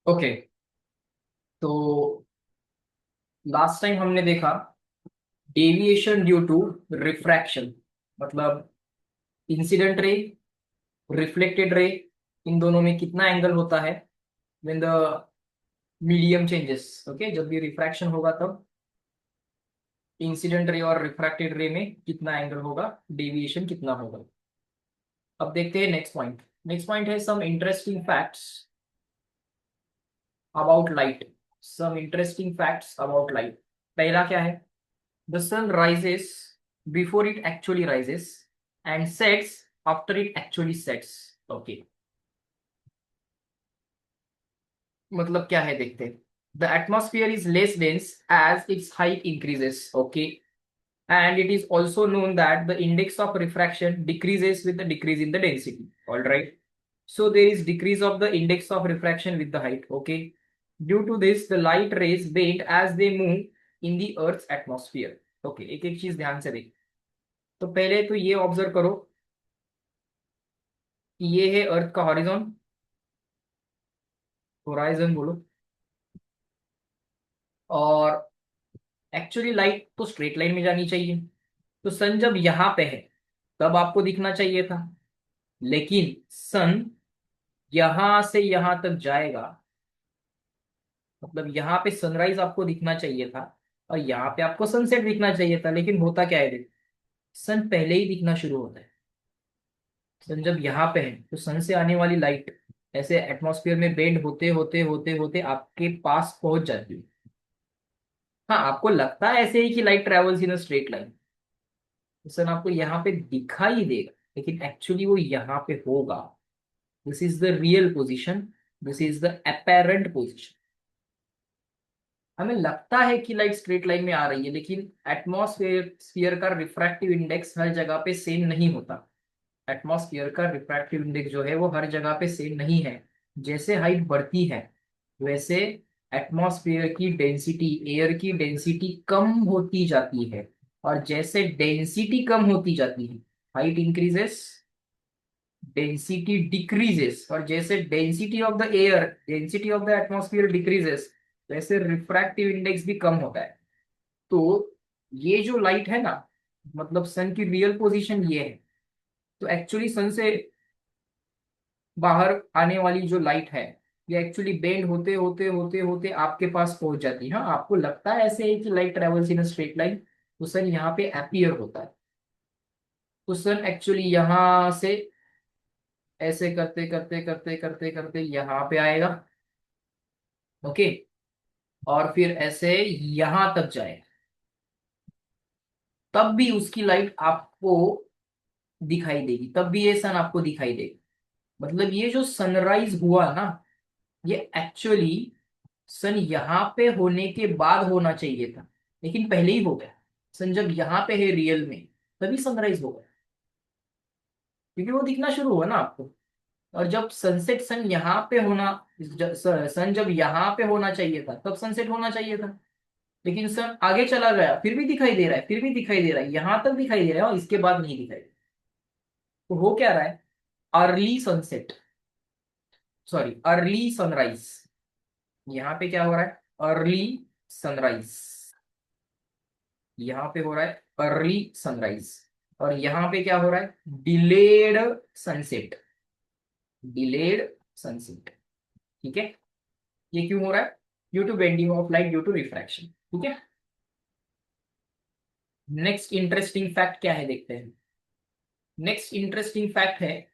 Okay. तो last time हमने देखा डेविएशन ड्यू टू रिफ्रैक्शन, मतलब इंसिडेंट रे, रिफ्लेक्टेड रे, इन दोनों में कितना एंगल होता है when the medium changes. Okay, जब भी रिफ्रैक्शन होगा तब इंसिडेंट रे और रिफ्रैक्टेड रे में कितना एंगल होगा, डेविएशन कितना होगा। अब देखते हैं नेक्स्ट पॉइंट। नेक्स्ट पॉइंट है some interesting facts about light. Some interesting facts about light. पहला क्या है? The sun rises before it actually rises and sets after it actually sets. Okay. मतलब क्या है देखते हैं। The atmosphere is less dense as its height increases. Okay. And it is also known that the index of refraction decreases with the decrease in the density. All right. So there is decrease of the index of refraction with the height. Okay. Due to this, the light rays bend as they move in the Earth's atmosphere. Okay. एक एक चीज ध्यान से देख। तो पहले तो ये ऑब्जर्व करो कि ये है अर्थ का हॉरिजॉन। होराइजन बोलो। और एक्चुअली लाइट तो स्ट्रेट लाइन में जानी चाहिए। तो सन जब यहाँ पे है तब आपको दिखना चाहिए था, लेकिन सन यहां से यहां तक जाएगा, मतलब यहाँ पे सनराइज आपको दिखना चाहिए था और यहाँ पे आपको सनसेट दिखना चाहिए था। लेकिन होता क्या है देख, सन पहले ही दिखना शुरू होता है। सन जब यहाँ पे है तो सन से आने वाली लाइट ऐसे एटमॉस्फेयर में बेंड होते होते होते होते आपके पास पहुंच जाती है। हाँ, आपको लगता है ऐसे ही कि light travels in a straight line, sun आपको यहाँ पे दिखाई देगा, लेकिन एक्चुअली वो यहाँ पे होगा। This is the real position, this is the apparent position. हमें लगता है कि लाइट स्ट्रेट लाइन में आ रही है, लेकिन एटमॉस्फेयर का रिफ्रैक्टिव इंडेक्स हर जगह पे सेम नहीं होता। एटमॉस्फेयर का रिफ्रैक्टिव इंडेक्स जो है वो हर जगह पे सेम नहीं है। जैसे हाइट बढ़ती है वैसे एटमॉस्फेयर की डेंसिटी, एयर की डेंसिटी कम होती जाती है। और जैसे डेंसिटी कम होती जाती है, हाइट इंक्रीजेस, डेंसिटी डिक्रीजेस। और जैसे density of the air, density of the atmosphere decreases, वैसे रिफ्रैक्टिव इंडेक्स भी कम होता है। तो ये जो लाइट है ना, मतलब सन की रियल पोजीशन ये है। तो एक्चुअली सन से बाहर आने वाली जो लाइट है, ये एक्चुअली बेंड होते होते होते होते आपके पास पहुंच जाती है। हाँ, आपको लगता है ऐसे ही कि light travels in straight line, तो सन यहाँ पे अपीयर होता है। तो सन एक्चुअली यहाँ से ऐसे करते करते करते करते करते यहाँ पे आएगा। ओके। और फिर ऐसे यहाँ तक जाएगा, तब भी उसकी लाइट आपको दिखाई देगी, तब भी ये सन आपको दिखाई देगा। मतलब ये जो सनराइज हुआ ना, ये एक्चुअली सन यहाँ पे होने के बाद होना चाहिए था, लेकिन पहले ही हो गया। सन जब यहाँ पे है रियल में, तभी सनराइज हो गया, क्योंकि वो दिखना शुरू हुआ ना आपको। और जब सनसेट सन यहाँ पे होना, सन जब यहाँ पे होना चाहिए था तब सनसेट होना चाहिए था। लेकिन सन आगे चला गया, फिर भी दिखाई दे रहा है, फिर भी दिखाई दे रहा है, यहाँ तक दिखाई दे रहा है और इसके बाद नहीं दिखाई। तो हो क्या रहा है? Early sunset, sorry early sunrise. यहाँ पे क्या हो रहा है? Early sunrise. यहाँ पे हो रहा है अर्ली सनराइज। और यहाँ पे क्या हो रहा है? Delayed sunset. Delayed sunset. ठीक है। ये क्यों हो रहा है? Due to bending of light, due to refraction. ठीक है। नेक्स्ट इंटरेस्टिंग फैक्ट क्या है देखते हैं। नेक्स्ट इंटरेस्टिंग फैक्ट है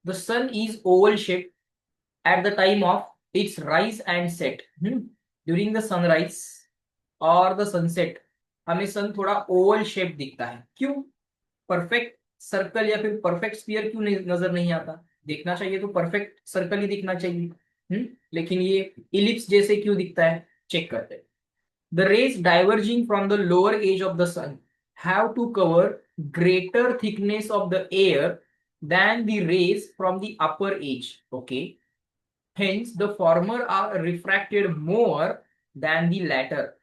the sun is oval shape at the time of its rise and set. During the sunrise और द सनसेट हमें sun थोड़ा ओवल शेप दिखता है। क्यों? परफेक्ट सर्कल या फिर परफेक्ट स्फीयर क्यों नजर नहीं आता? देखना चाहिए तो परफेक्ट सर्कल ही दिखना चाहिए। लेकिन ये इलिप्स जैसे क्यों दिखता है? चेक करते हैं। The rays diverging from the lower edge of the sun have to cover greater thickness of the air than the rays from the upper edge. Okay. Hence, the former are refracted more than the latter.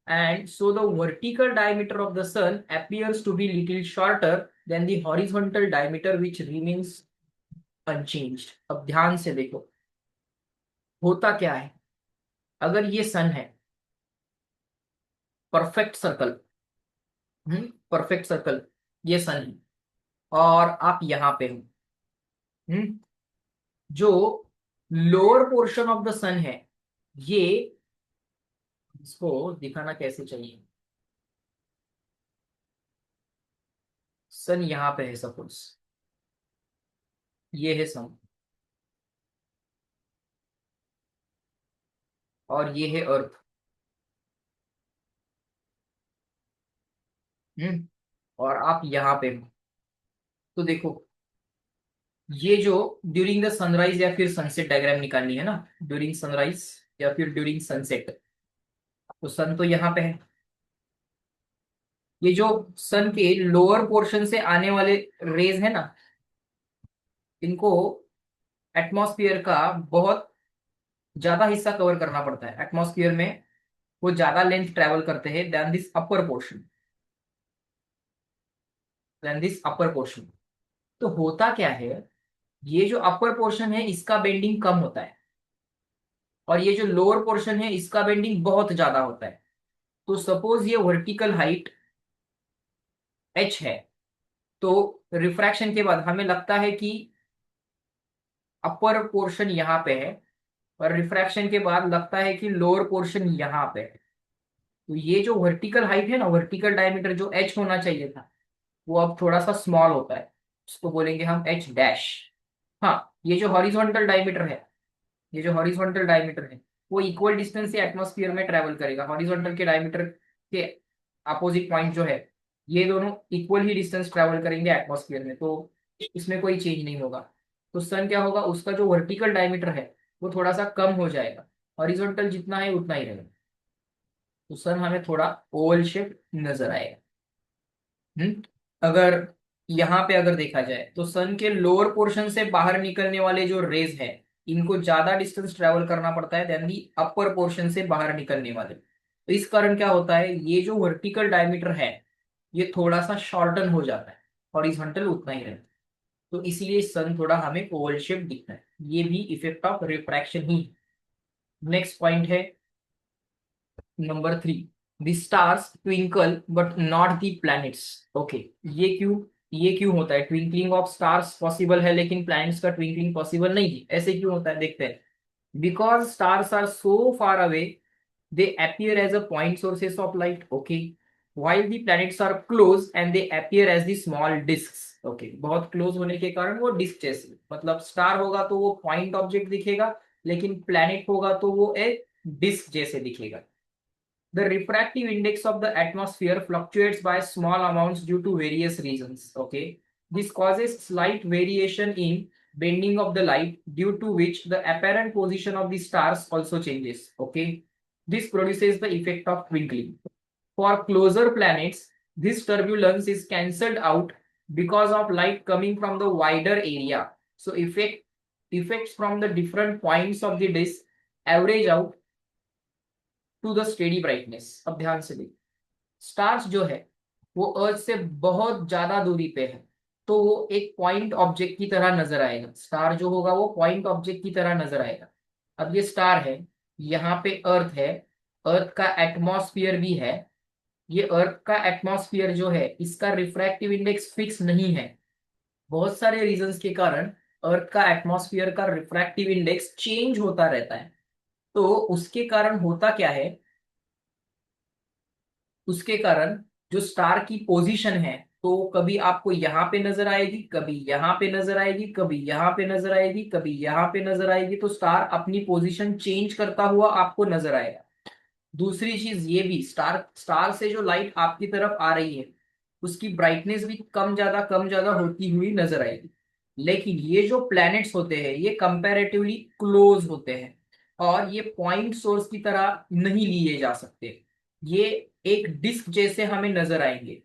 And so the vertical diameter of the sun appears to be little shorter than the horizontal diameter which remains unchanged. अब ध्यान से देखो, होता क्या है। अगर ये सन है, परफेक्ट सर्कल, परफेक्ट सर्कल, ये सन है, और आप यहाँ पे हो, हम्म, जो लोअर पोर्शन ऑफ द सन है, ये, इसको दिखाना कैसे चाहिए, सन यहाँ पे है सपोज, ये है सन, और ये है अर्थ, हम्म, और आप यहाँ पे हो। तो देखो, ये जो ड्यूरिंग द सनराइज या फिर सनसेट डायग्राम निकालनी है ना, ड्यूरिंग सनराइज या फिर ड्यूरिंग सनसेट, तो सन तो यहाँ पे है। ये जो सन के लोअर पोर्शन से आने वाले रेज है ना, इनको एटमॉस्फेयर का बहुत ज्यादा हिस्सा कवर करना पड़ता है, एटमॉस्फेयर में वो ज्यादा लेंथ ट्रेवल करते हैं then this upper portion, then this upper portion. तो होता क्या है, ये जो अपर पोर्शन है इसका बेंडिंग कम होता है, और ये जो लोअर पोर्शन है इसका बेंडिंग बहुत ज्यादा होता है। तो सपोज ये वर्टिकल हाइट h है, तो रिफ्रैक्शन के बाद हमें लगता है कि अपर पोर्शन यहाँ पे है, और रिफ्रैक्शन के बाद लगता है कि लोअर पोर्शन यहाँ पे है। तो ये जो वर्टिकल हाइट है ना, वर्टिकल डायमीटर जो h होना चाहिए था, वो अब थोड़ा सा स्मॉल होता है, उसको बोलेंगे हम h डैश। हाँ, ये जो हॉरिजॉन्टल डायमीटर है, ये जो हॉरिजॉन्टल डायमीटर है, वो इक्वल डिस्टेंस से एटमॉस्फेयर में ट्रेवल करेगा, हॉरिजॉन्टल के डायमीटर के अपोजिट पॉइंट जो है, ये दोनों इक्वल ही डिस्टेंस ट्रेवल करेंगे एटमॉस्फेयर में, तो इसमें कोई चेंज नहीं होगा। तो सन क्या होगा, उसका जो वर्टिकल डायमीटर है वो थोड़ा सा कम हो जाएगा, हॉरिजॉन्टल जितना है उतना ही रहेगा, तो सन हमें थोड़ा ओवल शेप नजर आएगा। हम्म अगर यहाँ पे अगर देखा जाए तो सन के लोअर पोर्शन से बाहर निकलने वाले जो रेज है, इनको ज्यादा डिस्टेंस ट्रेवल करना पड़ता है देन दी अपर पोर्शन से बाहर निकलने वाले। तो इस कारण क्या होता है, ये जो वर्टिकल डायमीटर है ये थोड़ा सा शॉर्टन हो जाता है, हॉरिजॉन्टल उतना ही रहता है। तो इसीलिए सन थोड़ा हमें ओवल शेप दिखता है, ये भी इफेक्ट ऑफ रिफ्रैक्शन ही। नेक्स्ट पॉइंट है number 3, the stars twinkle but not the planets. Okay, ये क्यों होता है, ट्विंकलिंग ऑफ स्टार्स पॉसिबल है लेकिन प्लैनेट्स का ट्विंकलिंग पॉसिबल नहीं है, ऐसे क्यों होता है देखते हैं। Because stars are so far away, they appear as a point sources of light, okay, while the planets are close and they appear as the small disks, okay, बहुत क्लोज होने के कारण वो डिस्क जैसे, मतलब स्टार होगा तो वो पॉइंट ऑब्जेक्ट दिखेगा, लेकिन प्लैनेट होगा तो वो एक डिस्क जैसे दिखेगा। The refractive index of the atmosphere fluctuates by small amounts due to various reasons. Okay, this causes slight variation in bending of the light, due to which the apparent position of the stars also changes. Okay, this produces the effect of twinkling. For closer planets, this turbulence is cancelled out because of light coming from the wider area. So effects from the different points of the disk average out to the steady brightness. अब ध्यान से देखिए, stars जो है वो अर्थ से बहुत ज्यादा दूरी पे है, तो वो एक पॉइंट ऑब्जेक्ट की तरह नजर आएगा, स्टार जो होगा वो पॉइंट ऑब्जेक्ट की तरह नजर आएगा। अब ये स्टार है, यहाँ पे अर्थ है, अर्थ का एटमॉस्फेयर भी है, ये अर्थ का एटमॉस्फेयर जो है इसका रिफ्रैक्टिव इंडेक्स फिक्स नहीं है, बहुत सारे रीजंस के कारण अर्थ का एटमॉस्फेयर का रिफ्रैक्टिव इंडेक्स चेंज होता रहता है। तो उसके कारण होता क्या है, उसके कारण जो स्टार की पोजीशन है, तो कभी आपको यहाँ पे नजर आएगी, कभी यहाँ पे नजर आएगी, कभी यहाँ पे नजर आएगी, कभी यहाँ पे नजर आएगी, तो स्टार अपनी पोजीशन चेंज करता हुआ आपको नजर आएगा। दूसरी चीज ये भी, स्टार स्टार से जो लाइट आपकी तरफ आ रही है उसकी ब्राइटनेस भी कम ज्यादा होती हुई नजर आएगी। लेकिन ये जो प्लैनेट्स होते हैं ये कंपैरेटिवली क्लोज होते हैं, और ये पॉइंट सोर्स की तरह नहीं लिए जा सकते, ये एक डिस्क जैसे हमें नजर आएंगे,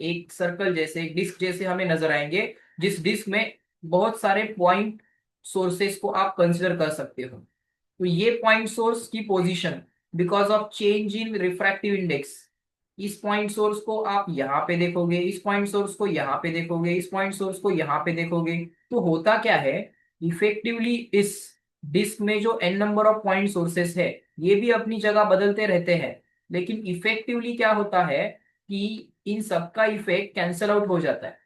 एक सर्कल जैसे, एक डिस्क जैसे हमें नजर आएंगे, जिस डिस्क में बहुत सारे पॉइंट सोर्सेस को आप कंसिडर कर सकते हो। तो ये पॉइंट सोर्स की position, because of change in refractive index, इस पॉइंट सोर्स को आप यहाँ पे देखोगे, इस पॉइंट सोर्स को यहाँ पे देखोगे, इस पॉइंट सोर्स को यहाँ पे देखोगे, तो होता क्या है, इफेक्टिवली इस डिस्क में जो n number of point sources है ये भी अपनी जगह बदलते रहते हैं, लेकिन इफेक्टिवली क्या होता है कि इन सबका इफेक्ट कैंसल आउट हो जाता है।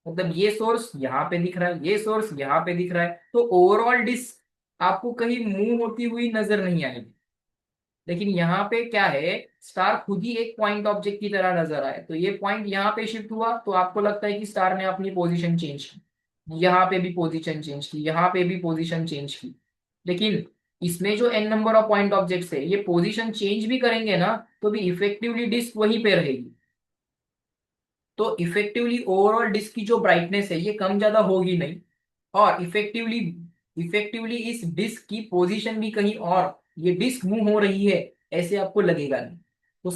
मतलब ये सोर्स यहाँ पे दिख रहा है, ये सोर्स यहाँ पे दिख रहा है, तो ओवरऑल डिस्क आपको कहीं मूव होती हुई नजर नहीं आएगी। लेकिन यहाँ पे क्या है, स्टार खुद ही एक पॉइंट ऑब्जेक्ट की तरह नजर आए, तो ये पॉइंट यहाँ पे शिफ्ट हुआ तो आपको लगता है कि स्टार ने अपनी पोजीशन चेंज की, यहाँ पे भी पोजीशन चेंज की, यहाँ पे भी पोजीशन चेंज की। लेकिन इसमें जो N number of point objects है, ये पोजीशन चेंज भी करेंगे ना तो भी इफेक्टिवली डिस्क वहीं पे रहेगी। तो इफेक्टिवली ओवरऑल डिस्क की जो ब्राइटनेस है ये कम ज्यादा होगी नहीं, और इफेक्टिवली इफेक्टिवली इस डिस्क की पोजीशन भी कहीं और, ये डिस्क मूव हो रही है ऐसे आपको लगेगा नहीं। तो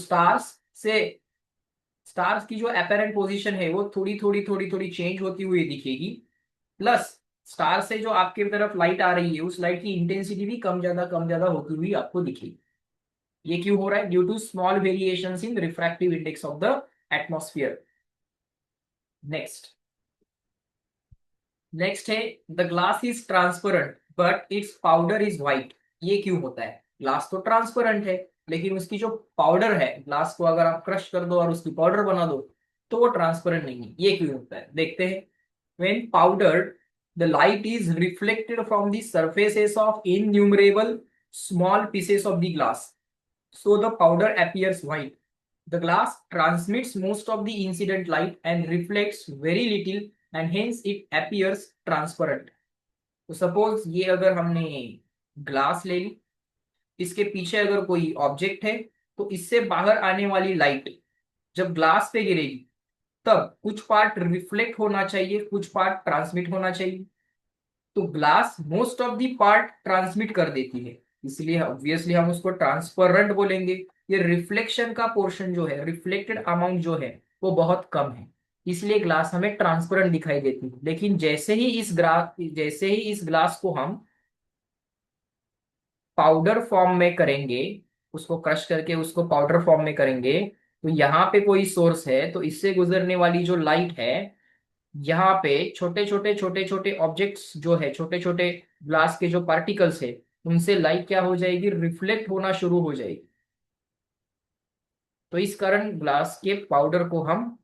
से स्टार्स की जो अपेरेंट पोजीशन है वो थोड़ी थोड़ी चेंज होती हुई दिखेगी। प्लस स्टार से जो आपके तरफ लाइट आ रही है उस लाइट की इंटेंसिटी भी कम ज्यादा होती हुई आपको दिखेगी। ये क्यों हो रहा है? Due to small variations in refractive index of the atmosphere. Next next है, the glass is transparent but its powder is white. ये क्यों होता है? ग्लास तो ट्रांसपेरेंट है, लेकिन उसकी जो पाउडर है, ग्लास को अगर आप क्रश कर दो और उसकी पाउडर बना दो तो वो ट्रांसपेरेंट नहीं है। ये क्यों होता है देखते हैं। When powdered, the light is reflected from the surfaces of innumerable small pieces of the glass, so the powder appears white. The glass transmits most of the incident light and reflects very little, and hence it appears transparent. तो suppose ये अगर हमने glass ले ली, इसके पीछे अगर कोई object है, तो इससे बाहर आने वाली लाइट जब ग्लास पे गिरेगी तब कुछ पार्ट रिफ्लेक्ट होना चाहिए, कुछ पार्ट ट्रांसमिट होना चाहिए। तो glass most of the part transmit कर देती है, इसलिए ऑब्वियसली हम उसको ट्रांसपेरेंट बोलेंगे। ये रिफ्लेक्शन का पोर्शन जो है, रिफ्लेक्टेड अमाउंट जो है वो बहुत कम है, इसलिए ग्लास हमें ट्रांसपेरेंट दिखाई देती है। लेकिन जैसे ही इस ग्लास को हम पाउडर फॉर्म में करेंगे, उसको क्रश करके उसको पाउडर फॉर्म में करेंगे, तो यहाँ पे कोई सोर्स है तो इससे गुजरने वाली जो लाइट है, यहाँ पे छोटे छोटे ऑब्जेक्ट्स जो है, छोटे छोटे ग्लास के जो पार्टिकल्स है, उनसे लाइट क्या हो जाएगी, रिफ्लेक्ट होना शुरू हो जाएगी। तो इस कारण ग्लास के पाउडर को हम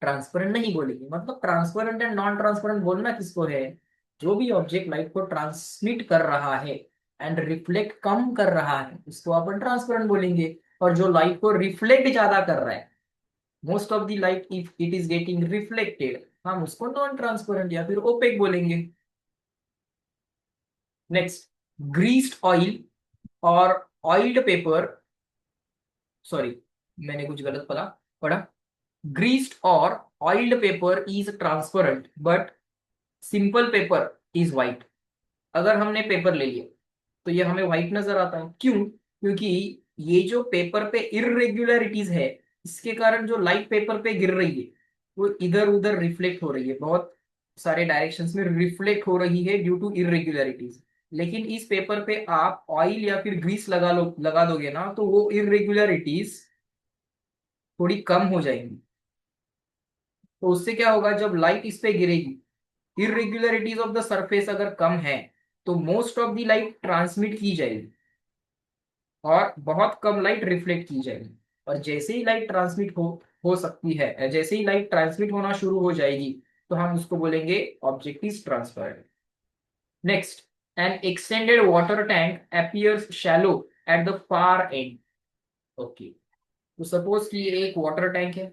ट्रांसपेरेंट नहीं बोलेंगे। मतलब ट्रांसपेरेंट एंड नॉन ट्रांसपेरेंट बोलना किसको है? जो भी ऑब्जेक्ट लाइट को ट्रांसमिट कर रहा है एंड रिफ्लेक्ट कम कर रहा है उसको अपन ट्रांसपेरेंट बोलेंगे, और जो लाइट को रिफ्लेक्ट ज्यादा कर रहा है, most of the light if it is getting reflected, हम उसको नॉन ट्रांसपेरेंट या फिर ओपेक बोलेंगे। नेक्स्ट, ग्रीस्ड ऑयल और ऑयल्ड पेपर, सॉरी मैंने कुछ गलत पढ़ा पढ़ा ग्रीस्ड और oiled paper is transparent but simple paper is white. अगर हमने पेपर ले लिया तो ये हमें व्हाइट नजर आता है, क्यों? क्योंकि ये जो पेपर पे इरेग्युलरिटीज है, इसके कारण जो लाइट पेपर पे गिर रही है वो इधर उधर रिफ्लेक्ट हो रही है, बहुत सारे डायरेक्शंस में रिफ्लेक्ट हो रही है ड्यू टू इरेग्युलरिटीज। लेकिन इस पेपर पे आप ऑयल या फिर ग्रीस लगा दोगे ना तो वो इरेग्युलरिटीज थोड़ी कम हो जाएंगी। तो उससे क्या होगा, जब लाइट इस पे गिरेगी, इरेग्युलरिटीज ऑफ द सरफेस अगर कम है तो most of the light transmit की जाएगी और बहुत कम लाइट रिफ्लेक्ट की जाएगी। और जैसे ही लाइट ट्रांसमिट हो सकती है, जैसे ही लाइट ट्रांसमिट होना शुरू हो जाएगी तो हम उसको बोलेंगे object is transparent. Next, N extended water tank appears shallow at the far end. Okay, तो सपोज कि ये एक वाटर टैंक है,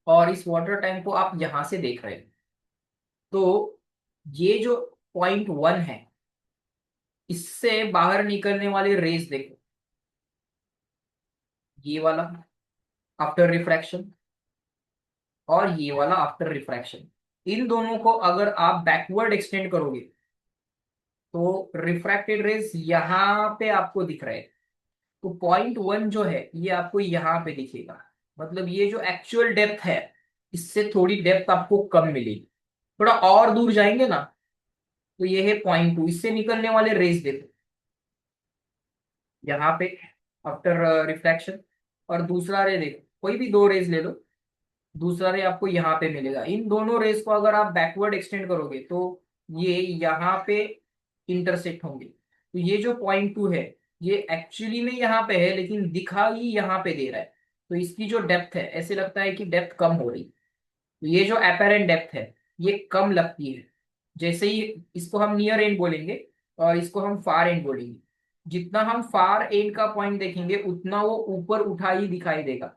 और इस वाटर टैंक को आप यहां से देख रहे हैं, तो ये जो पॉइंट 1 है, इससे बाहर निकलने वाले रेस देखो, ये वाला आफ्टर रिफ्रैक्शन और ये वाला आफ्टर रिफ्रैक्शन, इन दोनों को अगर आप बैकवर्ड एक्सटेंड करोगे तो रिफ्रैक्टेड रेस यहाँ पे आपको दिख रहा है। तो पॉइंट 1 जो है ये आपको यहाँ पे दिखेगा, मतलब ये जो एक्चुअल डेप्थ है इससे थोड़ी डेप्थ आपको कम मिलेगी। थोड़ा और दूर जाएंगे ना तो ये है पॉइंट 2, इससे निकलने वाले रेस देखो यहाँ पे आफ्टर रिफ्रैक्शन, और दूसरा रे देखो, कोई भी दो रेज ले लो, दूसरा रे आपको यहाँ पे मिलेगा। इन दोनों रेस को अगर आप बैकवर्ड एक्सटेंड करोगे तो ये यहाँ पे इंटरसेक्ट होंगे, तो ये जो पॉइंट 2 है, ये एक्चुअली में यहाँ पे है लेकिन दिखाई यहाँ पे दे रहा है। तो इसकी जो डेप्थ है, ऐसे लगता है कि डेप्थ कम हो रही। तो ये जो अपेरेंट डेप्थ है, ये कम लगती है। जैसे ही इसको हम नियर एंड बोलेंगे और इसको हम फार एंड बोलेंगे, जितना हम फार एंड का पॉइंट देखेंगे उतना वो ऊपर उठा ही दिखाई देगा।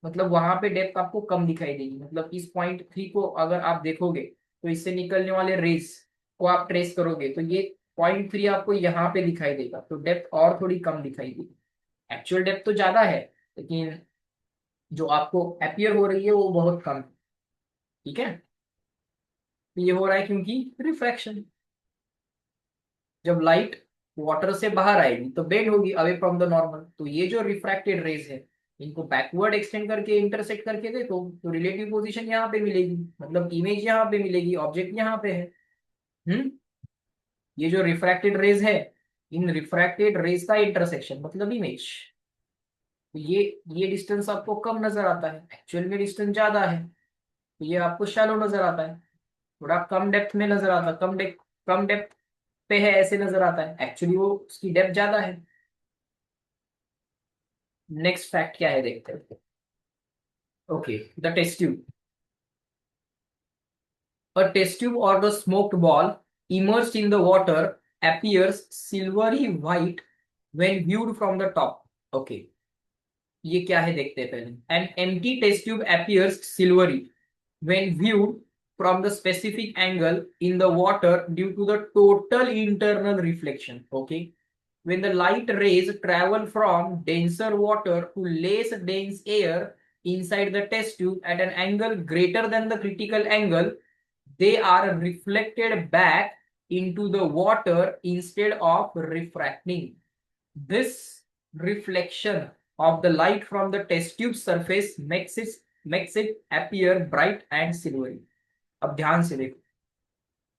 मतलब वहां पे डेप्थ आपको कम दिखाई देगी। मतलब इस पॉइंट 3 को अगर आप देखोगे तो इससे निकलने वाले रेस को आप ट्रेस करोगे तो ये पॉइंट 3 आपको यहाँ पे दिखाई देगा। तो डेप्थ और थोड़ी कम दिखाई देगी। एक्चुअल डेप्थ तो ज्यादा है, लेकिन जो आपको अपियर हो रही है वो बहुत कम है। ठीक है। तो ये हो रहा है क्योंकि रिफ्रैक्शन। जब लाइट वाटर से बाहर आएगी तो बेंड होगी अवे फ्रॉम द नॉर्मल। तो ये जो रिफ्रैक्टेड रेज है, इनको बैकवर्ड एक्सटेंड करके इंटरसेक्ट करके देखो तो रिलेटिव पोजीशन यहाँ पे मिलेगी। मतलब इमेज यहाँ पे मिलेगी, ऑब्जेक्ट यहाँ पे है। हम्म। ये जो रिफ्रैक्टेड रेज है, इन रिफ्रैक्टेड रेज का इंटरसेक्शन मतलब इमेज। तो ये डिस्टेंस आपको कम नजर आता है, एक्चुअल में डिस्टेंस ज्यादा है। तो ये आपको शैलो नजर आता है, थोड़ा कम डेप्थ में नजर आता है। कम डेप्थ पे है ऐसे नजर आता है, एक्चुअली वो उसकी डेप्थ ज्यादा है। नेक्स्ट फैक्ट क्या है देखते हैं। Okay, the test tube. A test tube or the smoked ball immersed in the water appears silvery white when viewed from the top. Okay, ये क्या है देखते हैं पहले। An empty test tube appears silvery when viewed from the specific angle in the water due to the total internal reflection. Okay, when the light rays travel from denser water to less dense air inside the test tube at an angle greater than the critical angle, they are reflected back into the water instead of refracting. This reflection of the light from the test tube surface makes it appear bright and silvery. अब ध्यान से देखो,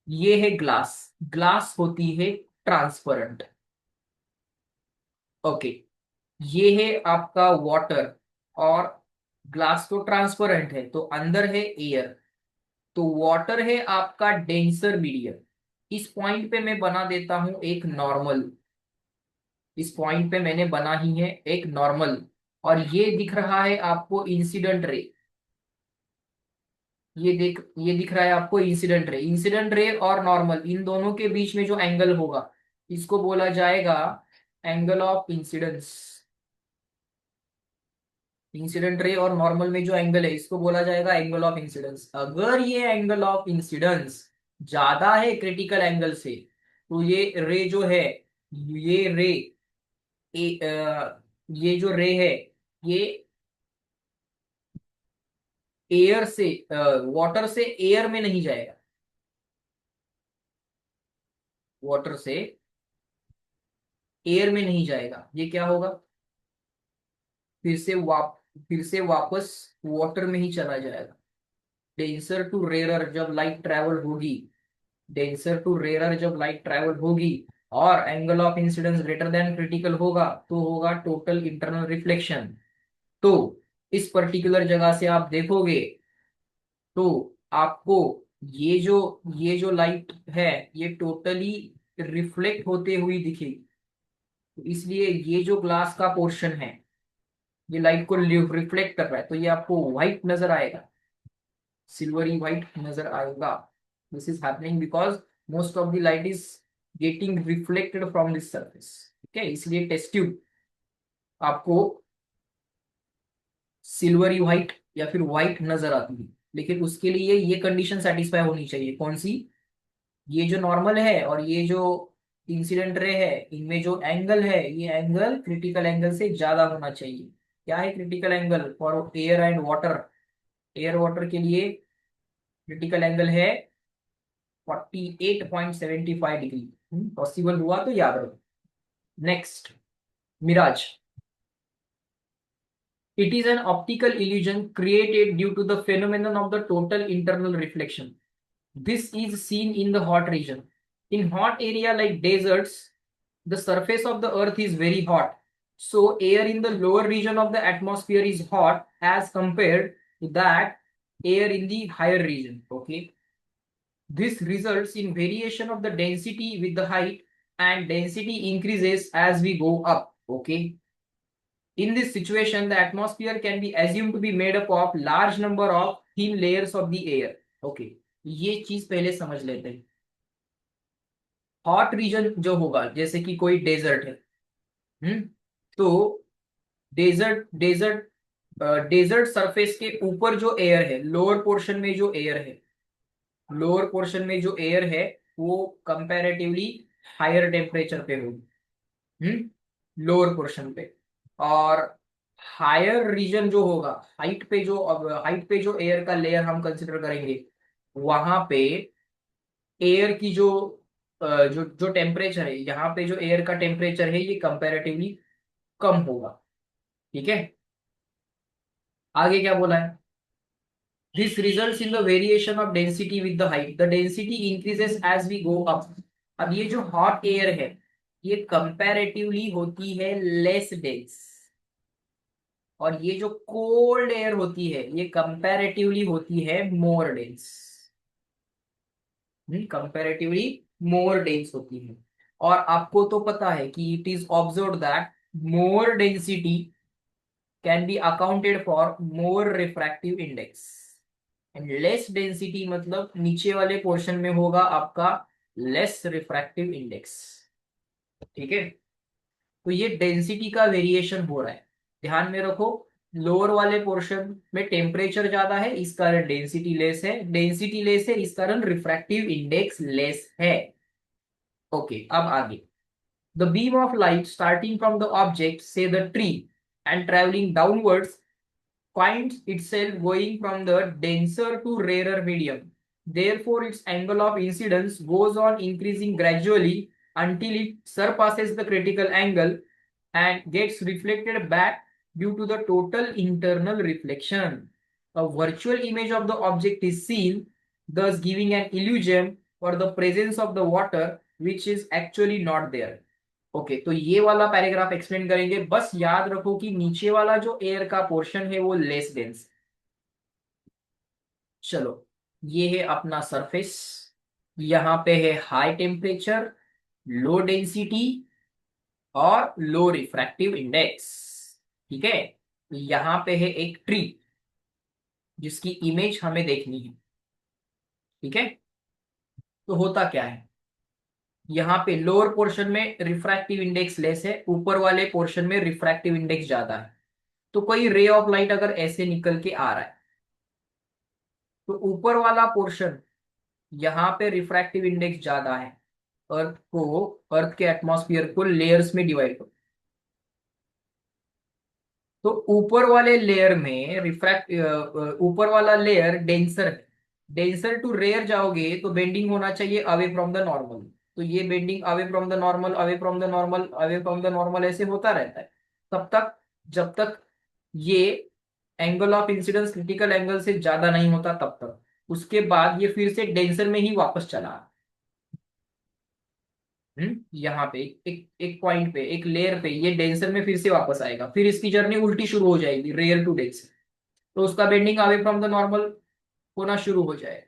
ये है glass. Glass होती है transparent. Okay, ये है आपका वाटर, और ग्लास तो ट्रांसपेरेंट है तो अंदर है एयर। तो वाटर है आपका डेंसर मीडियम। इस पॉइंट पे मैं बना देता हूं एक नॉर्मल। इस पॉइंट पे मैंने बना ही है एक नॉर्मल, और ये दिख रहा है आपको इंसिडेंट रे। ये दिख रहा है आपको इंसिडेंट रे। इंसिडेंट रे और नॉर्मल, इन दोनों के बीच में जो एंगल होगा इसको बोला जाएगा angle of incidence. Incident ray और नॉर्मल में जो एंगल है इसको बोला जाएगा एंगल ऑफ इंसिडेंस। अगर ये एंगल ऑफ इंसिडेंस ज्यादा है क्रिटिकल एंगल से, तो रे जो है ये रे ये जो रे है ये एयर से वाटर से एयर में नहीं जाएगा। वाटर से एयर में नहीं जाएगा, ये क्या होगा, फिर से वापस वाटर में ही चला जाएगा। डेंसर टू रेयर जब लाइट ट्रेवल होगी, डेंसर टू रेयर जब लाइट ट्रेवल होगी और angle of incidence greater than critical होगा तो होगा टोटल इंटरनल रिफ्लेक्शन। तो इस पर्टिकुलर जगह से आप देखोगे तो आपको ये जो लाइट है ये टोटली रिफ्लेक्ट होते हुई दिखेगी। तो इसलिए ये जो ग्लास का पोर्शन है ये लाइट को रिफ्लेक्ट कर रहा है, तो ये आपको व्हाइट नजर आएगा, सिल्वरी व्हाइट नजर आएगा। This is happening because most of the light is getting reflected from this surface. ठीक है, इसलिए टेस्ट ट्यूब आपको सिल्वरी व्हाइट या फिर व्हाइट नजर आती है। लेकिन उसके लिए ये कंडीशन सेटिस्फाई होनी चाहिए, कौन सी, ये जो नॉर्मल है और ये जो इंसिडेंट रे है इनमें जो एंगल है ये एंगल क्रिटिकल एंगल से ज्यादा होना चाहिए। क्या है critical angle for air and water. Air water के लिए क्रिटिकल एंगल है 48.75 डिग्री। पॉसिबल हुआ तो याद रखो। Next, mirage. It is an optical illusion created due to the phenomenon of the total internal reflection. This is seen in the hot region. In hot area like deserts, the surface of the earth is very hot. So air in the lower region of the atmosphere is hot as compared to that air in the higher region. Okay. This results in variation of the density with the height and density increases as we go up. Okay. In this situation, the atmosphere can be assumed to be made up of large number of thin layers of the air. Okay. ये चीज पहले समझ लेते हैं। Hot reason जो होगा, जैसे कि कोई डेजर्ट है, तो डेजर्ट डेजर्ट सरफेस के ऊपर जो एयर है, लोअर पोर्शन में जो एयर है, लोअर पोर्शन में जो एयर है, वो कंपैरेटिवली हायर टेम्परेचर पे होगी, लोअर पोर्शन पे। और हायर रीजन जो होगा, हाइट पे जो एयर का लेयर हम कंसिडर करेंगे, वहां पे एयर की जो जो जो टेम्परेचर है, यहाँ पे जो एयर का टेम्परेचर है, ये कंपैरेटिवली कम होगा। ठीक है। आगे क्या बोला है? This results in the variation of density with the height, the density increases as we go up. अब ये जो हॉट एयर है, ये कंपैरेटिवली होती है लेस डेंस, और ये जो कोल्ड एयर होती है, ये कंपैरेटिवली होती है मोर डेंस। कंपैरेटिवली मोर डेंस होती है। और आपको तो पता है कि it is observe that more density can be accounted for more refractive index, and less density मतलब नीचे वाले पोर्शन में होगा आपका लेस रिफ्रैक्टिव इंडेक्स। ठीक है। तो ये डेंसिटी का वेरिएशन हो रहा है, ध्यान में रखो। लोअर वाले पोर्शन में टेम्परेचर ज्यादा है, इस कारण डेंसिटी लेस है, डेंसिटी लेस है, इस कारण रिफ्रैक्टिव इंडेक्स लेस है। ओके, अब आगे। The beam of light starting from the object say the tree and travelling downwards finds itself going from the denser to rarer medium. Therefore, its angle of incidence goes on increasing gradually until it surpasses the critical angle and gets reflected back due to the total internal reflection. A virtual image of the object is seen, thus giving an illusion for the presence of the water, which is actually not there. Okay, तो ये वाला paragraph explain करेंगे। बस याद रखो कि नीचे वाला जो एयर का पोर्शन है वो लेस डेंस। चलो, ये है अपना सरफेस, यहाँ पे है हाई टेम्परेचर, लो डेंसिटी और लो रिफ्रैक्टिव इंडेक्स। ठीक है। यहाँ पे है एक ट्री जिसकी इमेज हमें देखनी है। ठीक है। तो होता क्या है, यहाँ पे लोअर पोर्शन में रिफ्रैक्टिव इंडेक्स लेस है, ऊपर वाले पोर्शन में रिफ्रैक्टिव इंडेक्स ज्यादा है। तो कोई रे ऑफ लाइट अगर ऐसे निकल के आ रहा है, तो ऊपर वाला पोर्शन, यहाँ पे रिफ्रैक्टिव इंडेक्स ज्यादा है। अर्थ के एटमॉस्फेयर को लेयर्स में डिवाइड करो, तो ऊपर वाले लेयर में ऊपर वाला लेयर डेंसर है। डेंसर टू रेयर जाओगे तो बेंडिंग होना चाहिए अवे फ्रॉम द नॉर्मल। तो ये bending away from the normal, away from the normal, away from the normal ऐसे होता रहता है तब तक, जब तक ये angle of incidence critical angle से ज्यादा नहीं होता तब तक। उसके बाद ये फिर से डेंसर में ही वापस चला। यहाँ पे एक पॉइंट पे, एक लेयर पे ये डेंसर में फिर से वापस आएगा, फिर इसकी जर्नी उल्टी शुरू हो जाएगी, रेयर टू डेंसर। तो उसका bending away from the normal होना शुरू हो जाएगा।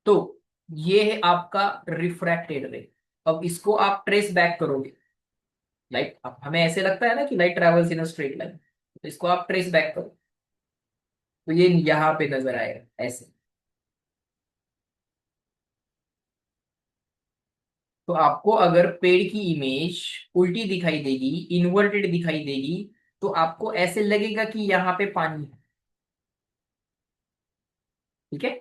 तो ये है आपका रिफ्रैक्टेड रे। अब इसको आप ट्रेस बैक करोगे, लाइट, अब हमें ऐसे लगता है ना कि light travels in a straight line, तो इसको आप ट्रेस बैक करो तो ये यहाँ पे नजर आएगा ऐसे। तो आपको अगर पेड़ की इमेज उल्टी दिखाई देगी, इन्वर्टेड दिखाई देगी, तो आपको ऐसे लगेगा कि यहाँ पे पानी है। ठीक है।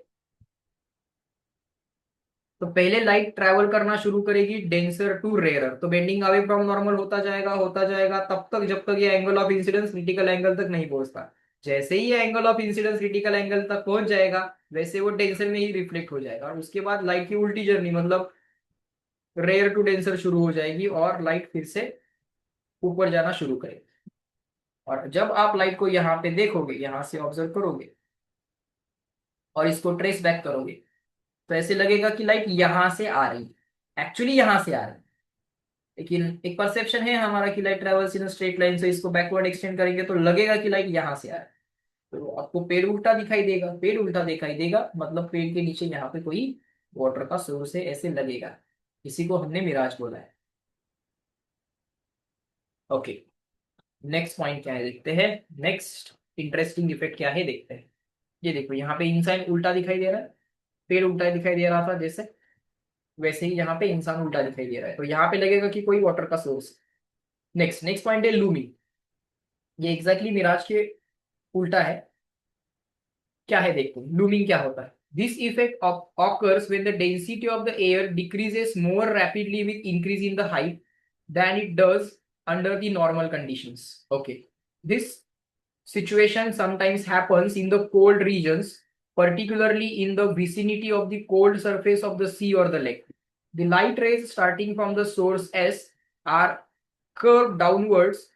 तो पहले लाइट ट्रैवल करना शुरू करेगी डेंसर टू रेयरर, तो बेंडिंग अवे फ्रॉम नॉर्मल होता जाएगा तब तक जब तक ये angle of incidence critical angle तक नहीं पहुंचता। जैसे ही ये angle of incidence critical angle तक पहुंच जाएगा, वैसे वो डेंसर में ही रिफ्लेक्ट हो जाएगा, और उसके बाद लाइट की उल्टी जर्नी मतलब रेयर टू डेंसर शुरू हो जाएगी, और लाइट फिर से ऊपर जाना शुरू करेगी। और जब आप लाइट को यहाँ पे देखोगे, यहाँ से ऑब्जर्व करोगे और इसको ट्रेस बैक करोगे, तो ऐसे लगेगा कि लाइट यहाँ से आ रही है, एक्चुअली यहाँ से आ रही है। लेकिन एक परसेप्शन है हमारा कि light travels in straight line, से इसको बैकवर्ड एक्सटेंड करेंगे तो लगेगा कि लाइट यहाँ से आ रही है। तो आपको पेड़ उल्टा दिखाई देगा, पेड़ उल्टा दिखाई देगा मतलब पेड़ के नीचे यहाँ पे कोई वाटर का सोर्स है, ऐसे लगेगा। इसी को हमने मिराज बोला है। ओके, नेक्स्ट पॉइंट क्या है देखते हैं। नेक्स्ट इंटरेस्टिंग इफेक्ट क्या है देखते हैं। ये देखो यहाँ पे इंसान उल्टा दिखाई दे रहा है, पेड़ उल्टा दिखाई दे रहा था जैसे, वैसे ही यहाँ पे इंसान उल्टा दिखाई दे रहा है, तो यहाँ पे लगेगा कि कोई वाटर का सोर्स। नेक्स्ट नेक्स्ट पॉइंट है लूमिंग। ये एग्जैक्टली मिराज के उल्टा है। क्या है देखो, लूमिंग क्या होता है। This effect occurs when the density of the air decreases more rapidly with increase in the height than it does under the normal conditions. Okay, this situation sometimes happens in the cold regions, particularly in the vicinity of the cold surface of the sea or the lake. The light rays starting from the source S are curved downwards,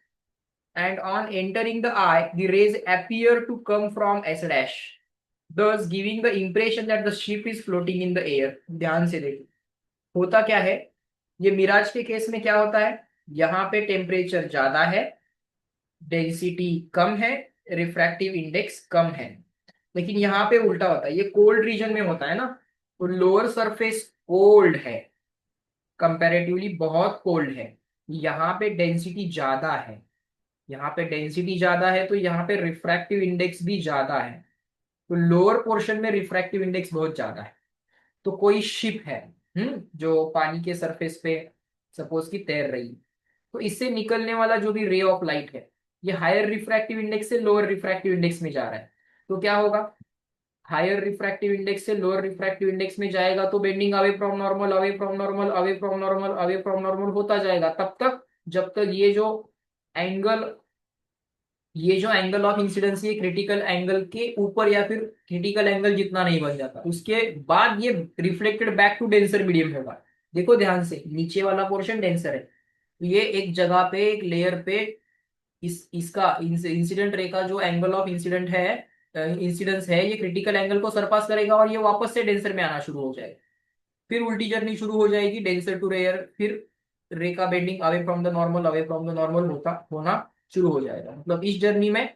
and on entering the eye, the rays appear to come from S dash, thus giving the impression that the ship is floating in the air. ध्यान से देखो होता क्या है। ये मिराज के case में क्या होता है, यहाँ पे टेम्परेचर ज्यादा है, डेंसिटी कम है, रिफ्रैक्टिव इंडेक्स कम है। लेकिन यहाँ पे उल्टा होता है, ये कोल्ड रीजन में होता है ना, तो लोअर सरफेस कोल्ड है, कंपैरेटिवली बहुत कोल्ड है। यहाँ पे डेंसिटी ज्यादा है, यहाँ पे डेंसिटी ज्यादा है, तो यहाँ पे रिफ्रैक्टिव इंडेक्स भी ज्यादा है, तो लोअर पोर्शन में रिफ्रैक्टिव इंडेक्स बहुत ज्यादा है। तो कोई शिप है, जो पानी के सरफेस पे सपोज की तैर रही है, तो इससे निकलने वाला जो भी रे ऑफ लाइट है, ये हायर रिफ्रैक्टिव इंडेक्स से लोअर रिफ्रैक्टिव इंडेक्स में जा रहा है। तो क्या होगा, हायर रिफ्रैक्टिव इंडेक्स से लोअर रिफ्रैक्टिव इंडेक्स में जाएगा, तो bending away from normal, away from normal, away from normal, away from normal होता जाएगा तब तक जब तक एंगल ये जो एंगल ऑफ इंसिडेंस ये क्रिटिकल एंगल के ऊपर या फिर क्रिटिकल एंगल जितना नहीं बन जाता, उसके बाद ये reflected back to denser medium होगा। देखो ध्यान से, नीचे वाला पोर्शन डेंसर है, तो ये एक जगह पे एक लेयर पे इसका इंसिडेंट रे का जो एंगल ऑफ इंसिडेंट है, इंसिडेंस है, ये क्रिटिकल एंगल को सरपास करेगा और ये वापस से डेंसर में आना शुरू हो जाएगा। फिर उल्टी जर्नी शुरू हो जाएगी, डेंसर टू रेयर, फिर रे का bending away from the normal, away from the normal होना शुरू हो जाएगा। मतलब इस जर्नी में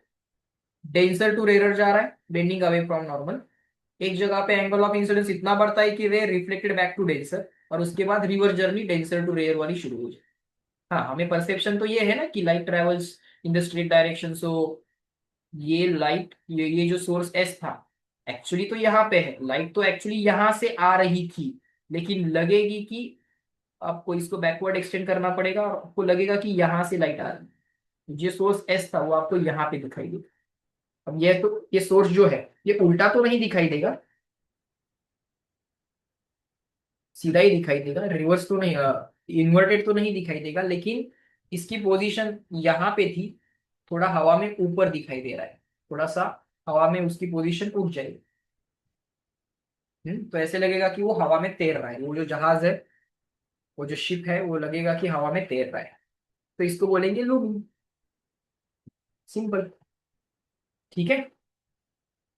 डेंसर टू रेयर जा रहा है, बेंडिंग अवे फ्रॉम नॉर्मल। एक जगह पे एंगल ऑफ इंसिडेंस इतना बढ़ता है कि रे रिफ्लेक्टेड बैक टू डेंसर, और उसके बाद reverse journey denser to rarer वाली शुरू हो जाए। हाँ, हमें परसेप्शन तो ये है ना कि light travels in the straight direction, so ये लाइट, ये जो सोर्स एस था, एक्चुअली तो यहाँ पे है, लाइट तो एक्चुअली यहाँ से आ रही थी, लेकिन लगेगी कि आपको इसको बैकवर्ड एक्सटेंड करना पड़ेगा और आपको लगेगा कि यहाँ से लाइट आ रही है। ये सोर्स एस था वो आपको यहाँ पे दिखाई देगा। अब ये सोर्स जो है ये उल्टा तो नहीं दिखाई देगा, सीधा ही दिखाई देगा, रिवर्स तो नहीं, इन्वर्टेड तो नहीं दिखाई देगा, लेकिन इसकी पोजीशन यहाँ पे थी, थोड़ा हवा में ऊपर दिखाई दे रहा है, थोड़ा सा हवा में उसकी पोजीशन उठ जाएगी। तो ऐसे लगेगा कि वो हवा में तैर रहा है, वो जो जहाज है, वो जो शिप है, वो लगेगा कि हवा में तैर रहा है। तो इसको बोलेंगे लूमिंग। सिंपल। ठीक है।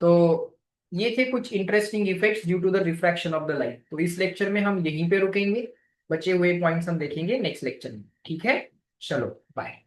तो ये थे कुछ interesting effects due to the refraction of the light. तो इस लेक्चर में हम यहीं पे रुकेंगे, बचे हुए पॉइंट्स हम देखेंगे नेक्स्ट लेक्चर में। ठीक है, चलो बाय।